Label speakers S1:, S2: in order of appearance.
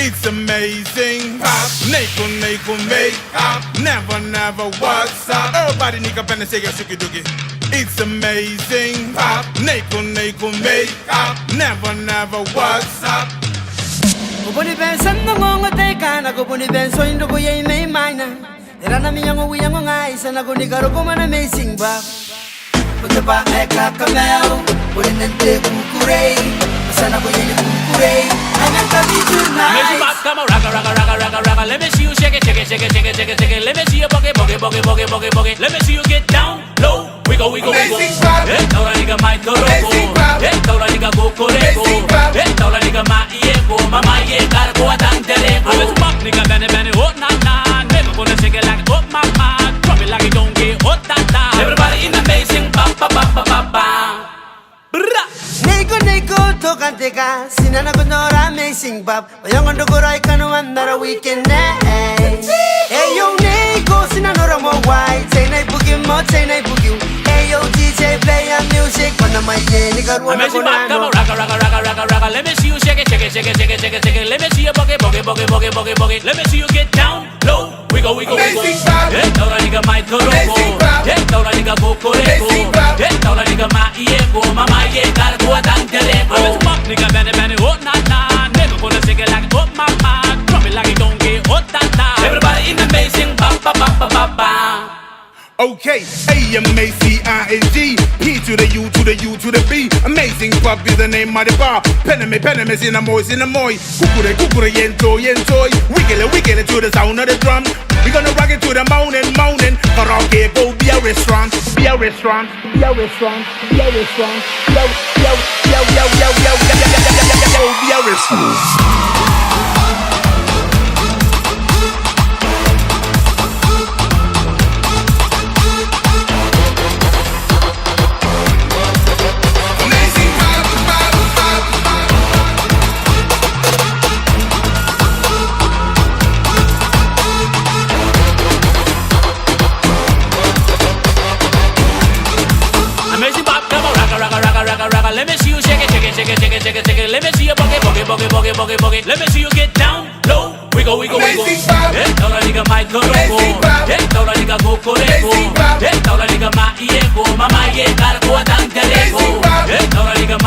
S1: It's amazing. Pop, Nako, make up. Never, what's up? Everybody nika pen and say a shuki duki. It's amazing. Pop, Nako, make up. Never, what's up?
S2: Kupuni bensan ngongo teka na kupuni benso indo kuye may mina. Erana mi yango wiyango ngai sana kuni karo kumana amazing ba. Pagba eka kamel, puni nente kukure, sana kuye ni kukure. I'm happy tonight.
S3: Amazing pop, come on, ragga. Let me see you shake it. Let me see you boogie. Let me see you get down low. We go. Hey, tola nigga my toroko. Hey, tola nigga go koreko. Hey, tola nigga my ieko. Mama ye cargo atanteleko. Amazing pop, nigga bene, oh na. Never gonna shake it like oh mama. Drop it like it don't get hot ta. Everybody in amazing pop.
S2: Niko tokan teka sinana kunora amazing pop. Bayang ondo korai kanu andara weekend night. Hey yo Niko sinanora mo white. Say night boogie. Hey yo DJ play your music. Mana my ye nigga ruana
S3: kunano. Ragga. Let me see you shake it. Let me see you boogie. Let me see you get down low. We go. Hey, tola nigga my toroko. Hey, tola nigga go koreko. Hey, tola nigga my ieko. Mama ye cargo atanteleko. Amazing pop, nigga bene, oh na. Never gonna shake it like oh mama. Drop it like it don't get hot ta. Everybody in amazing pop.
S1: Okay, A-M-A-C-I-N-G P to the U to the U to the B. Amazing pop is the name of the bar. Pename, sinamoy. Kukure, yentoy. Wiggle to the sound of the drum. We gonna rock it to the mountain. Karaoke, go be a restaurant.
S3: Let me see you shake it. Let me see you boogie. Let me see you get down low. We go. Hey, tola nigga my toroko. Hey, tola nigga go koreko. Hey, tola nigga my ieko. Mama ye cargo atanteleko. Hey, tola nigga